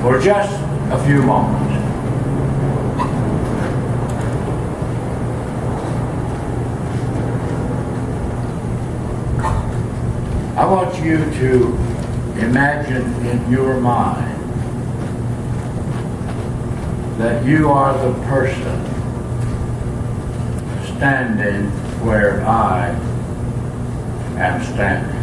for just a few moments. I want you to imagine in your mind that you are the person standing where I am standing.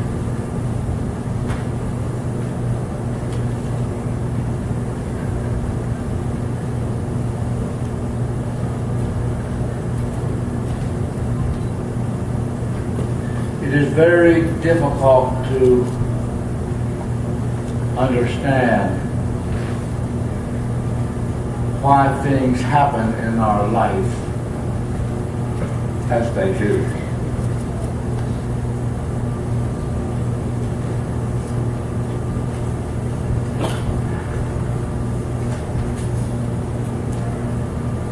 It is very difficult to understand why things happen in our life as they do.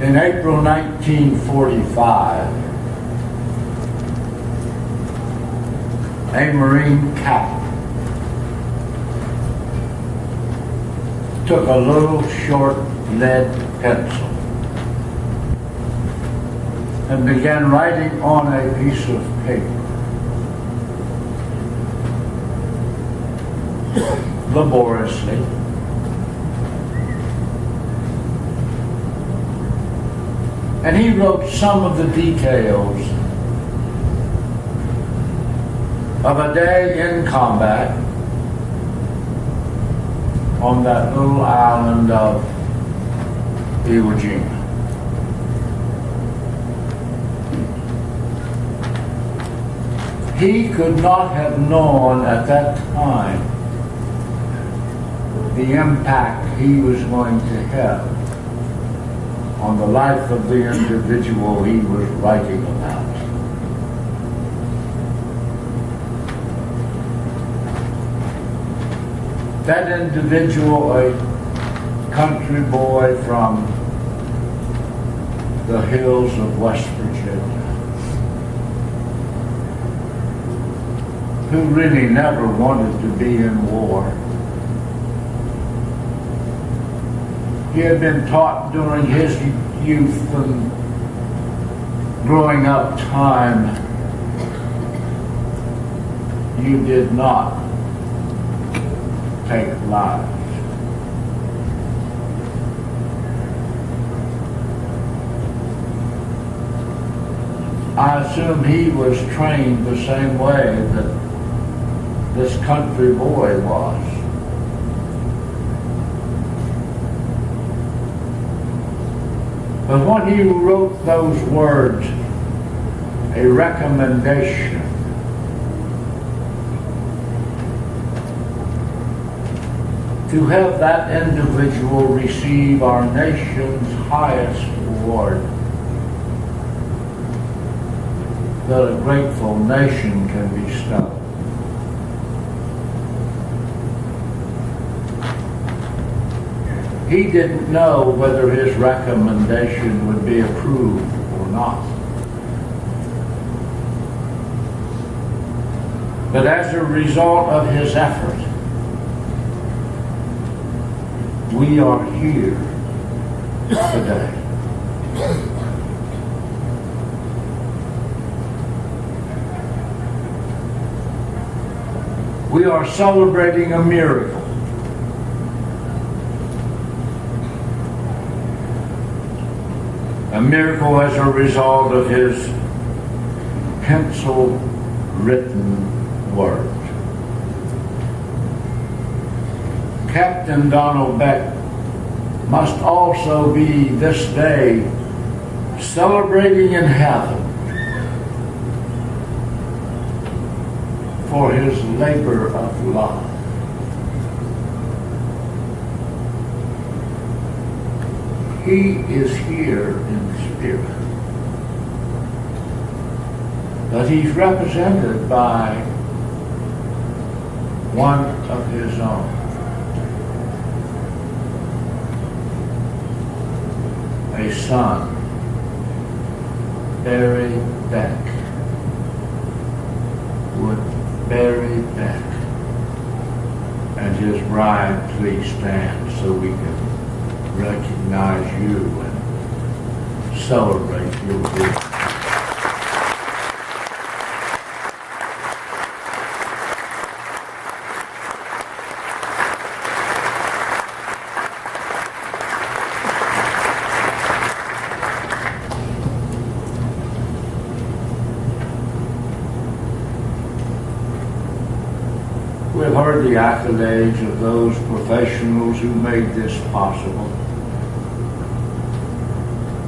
In April 1945, a Marine captain took a little short lead pencil and began writing on a piece of paper, laboriously, and he wrote some of the details of a day in combat on that little island of Iwo Jima. He could not have known at that time the impact he was going to have on the life of the individual he was writing about. That individual, a country boy from the hills of West Virginia, who really never wanted to be in war. He had been taught during his youth and growing up time, you did not take lives. I assume he was trained the same way that this country boy was. But when he wrote those words, a recommendation, to have that individual receive our nation's highest award that a grateful nation can bestow. He didn't know whether his recommendation would be approved or not. But as a result of his effort, we are here today. We are celebrating a miracle. A miracle as a result of his pencil-written words. Captain Donald Becker must also be this day celebrating in heaven for his labor of love. He is here in spirit, but he's represented by one of his own. A son, Barry Beck, would bury Beck and and his bride please stand so we can recognize you and celebrate your gift. We've heard the accolades of those professionals who made this possible.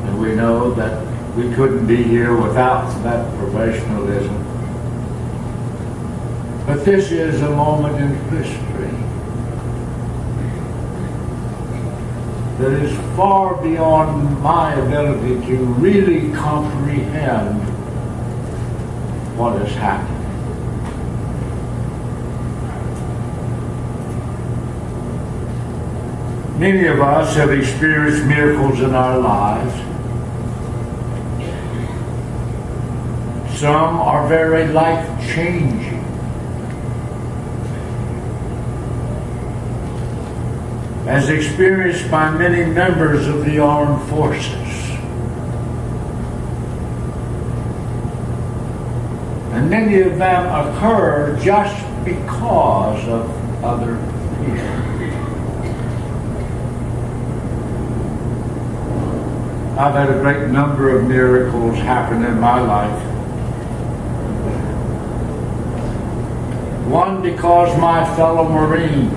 And we know that we couldn't be here without that professionalism. But this is a moment in history that is far beyond my ability to really comprehend what has happened. Many of us have experienced miracles in our lives. Some are very life-changing. As experienced by many members of the armed forces. And many of them occur just because of other people. I've had a great number of miracles happen in my life. One because my fellow Marines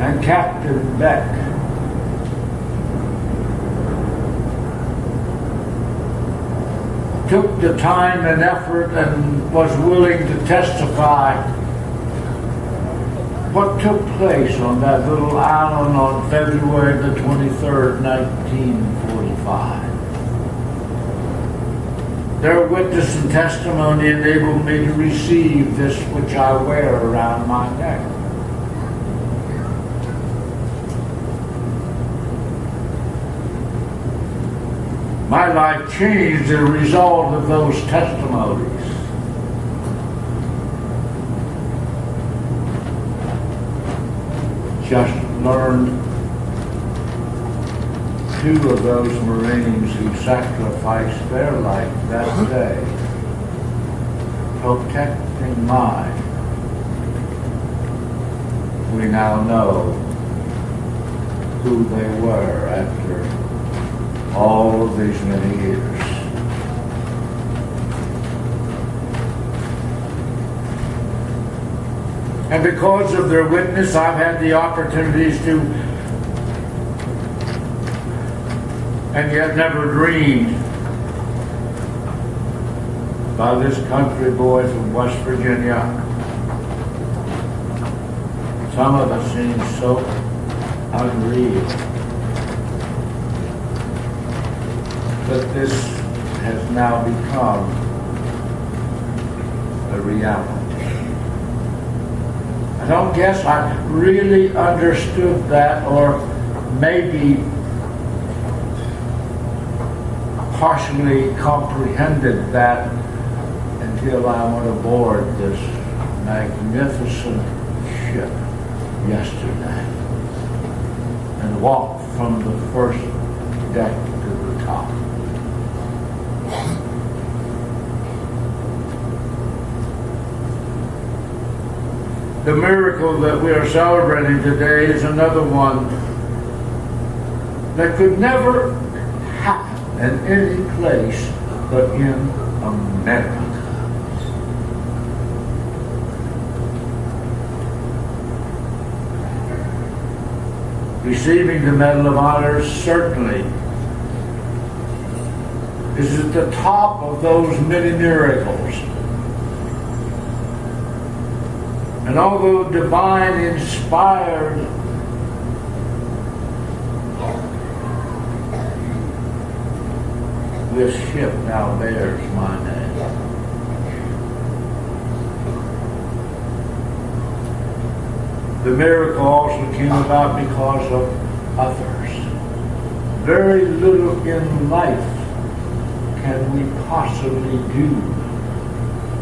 and Captain Becker took the time and effort and was willing to testify what took place on that little island on February the 23rd, 1945. Their witness and testimony enabled me to receive this which I wear around my neck. My life changed as a result of those testimonies. Just learned two of those Marines who sacrificed their life that day, protecting mine. We now know who they were after all of these many years. And because of their witness, I've had the opportunities to, and yet never dreamed, by this country boy from West Virginia. Some of it seems so unreal. But this has now become a reality. I don't guess I really understood that, or maybe partially comprehended that until I went aboard this magnificent ship yesterday and walked from the first deck to the top. The miracle that we are celebrating today is another one that could never happen in any place but in America. Receiving the Medal of Honor certainly is at the top of those many miracles. And although divine inspired, this ship now bears my name. The miracle also came about because of others. Very little in life can we possibly do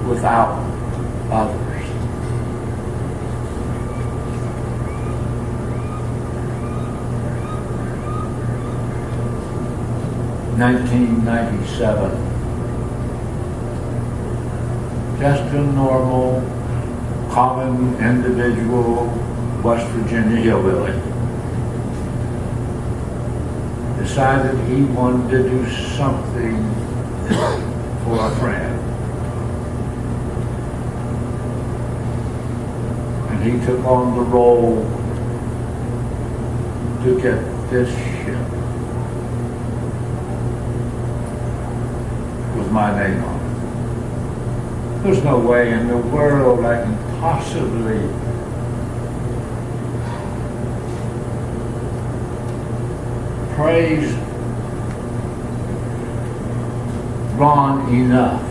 without others. 1997. Just a normal, common individual West Virginia hillbilly. Decided he wanted to do something for a friend. And he took on the role to get this ship with my name on it. There's no way in the world I can possibly praise Ron enough.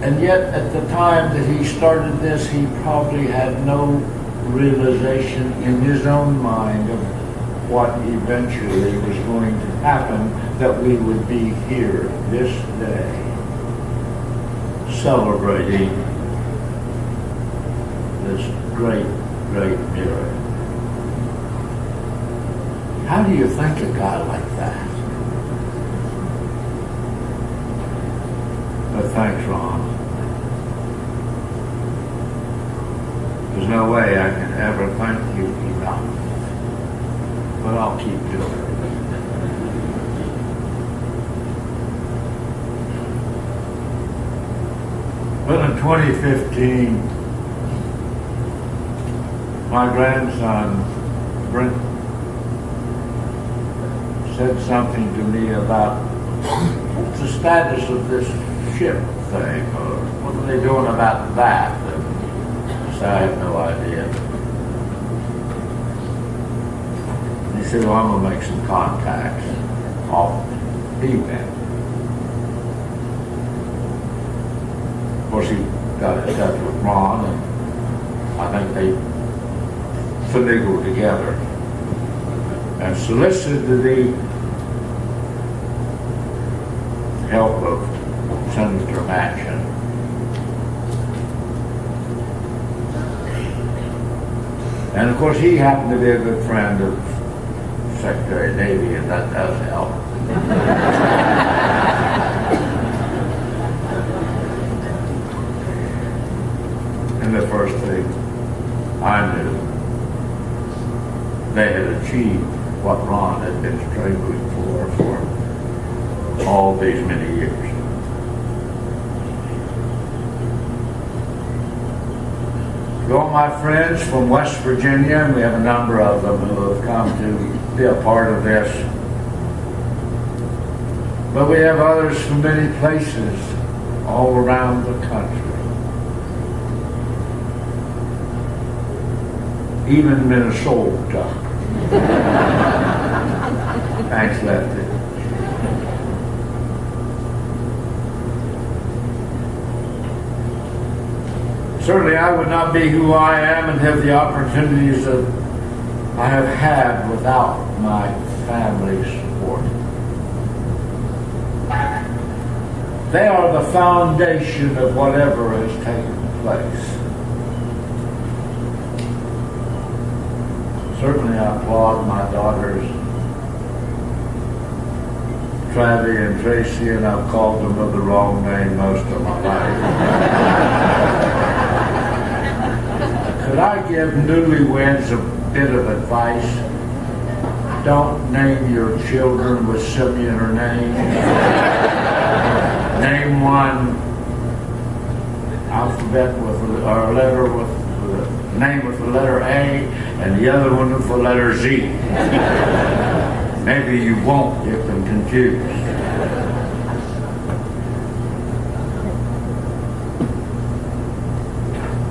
And yet at the time that he started this, he probably had no realization in his own mind of what eventually was going to happen, that we would be here this day celebrating this great, great miracle. How do you think a guy like that? But thanks, Ron. There's no way I can ever thank you enough. But I'll keep doing it. Well, in 2015, my grandson, Brent, said something to me about what's the status of this ship thing, or what are they doing about that? And so I have no idea. He said, well, I'm going to make some contacts. Off he went. Of course, he got in touch with Ron, and I think they finagled together and solicited the help of Senator Manchin. And of course, he happened to be a good friend of Secretary of Navy, and that does help. And the first thing I knew, they had achieved what Ron had been struggling for all these many years. To all my friends from West Virginia, and we have a number of them who have come to be a part of this, but we have others from many places all around the country. Even Minnesota. Thanks, Lefty. Certainly I would not be who I am and have the opportunities that I have had without my family's support. They are the foundation of whatever has taken place. Certainly I applaud my daughters, Travi and Tracy, and I've called them by the wrong name most of my life. Could I give newlyweds a bit of advice? Don't name your children with similar names. Name one alphabet with or letter with a name with the letter A, and the other one with the letter Z. Maybe you won't get them confused.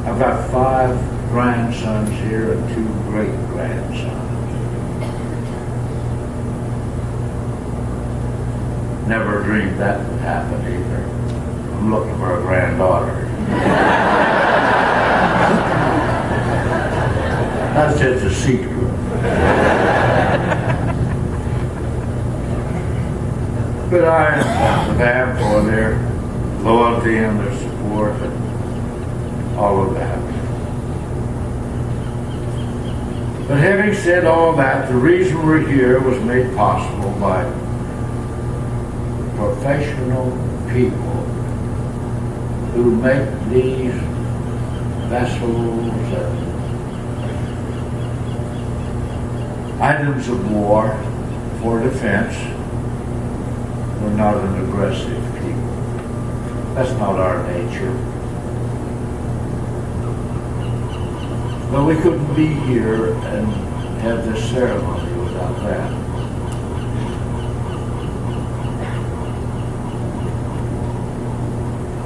I've got 5 grandsons here and 2 great-grandsons. Never dreamed that would happen either. I'm looking for a granddaughter. That's just a secret. But I am them for their loyalty and their support and all of that. But having said all that, the reason we're here was made possible by professional people who make these vessels items of war for defense. We're not an aggressive people. That's not our nature. But we couldn't be here and have this ceremony without that.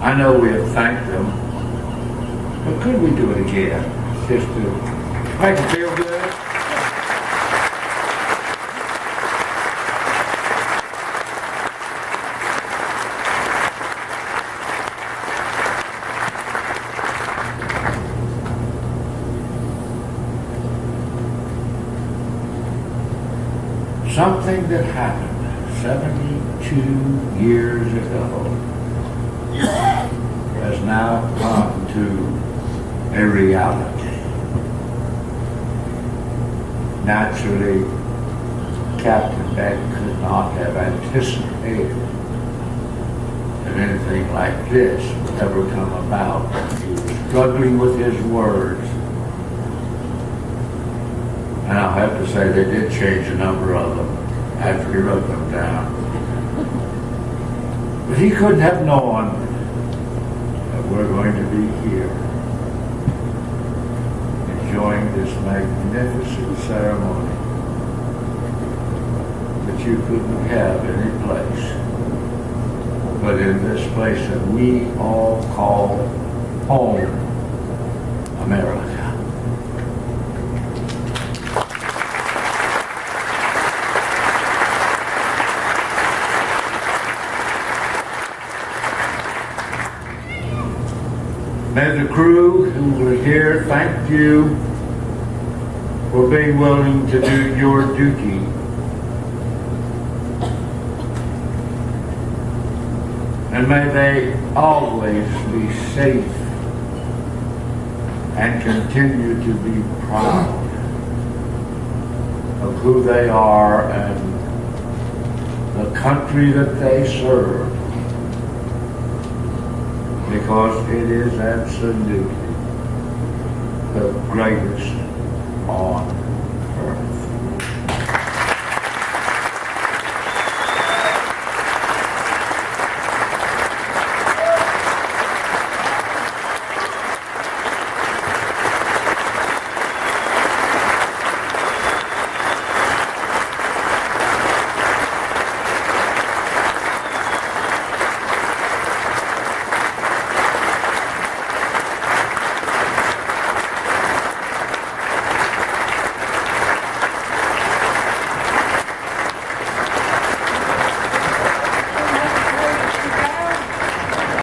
I know we have thanked them, but could we do it again? Just to make them feel good? Something that happened 72 years ago has now come to a reality. Naturally, Captain Becker could not have anticipated that anything like this would ever come about. He was struggling with his words. And I'll have to say they did change a number of them after he wrote them down. But he couldn't have known that we're going to be here enjoying this magnificent ceremony that you couldn't have any place but in this place that we all call home, America. May the crew who were here thank you for being willing to do your duty. And may they always be safe and continue to be proud of who they are and the country that they serve. Because it is absolutely the greatest on earth.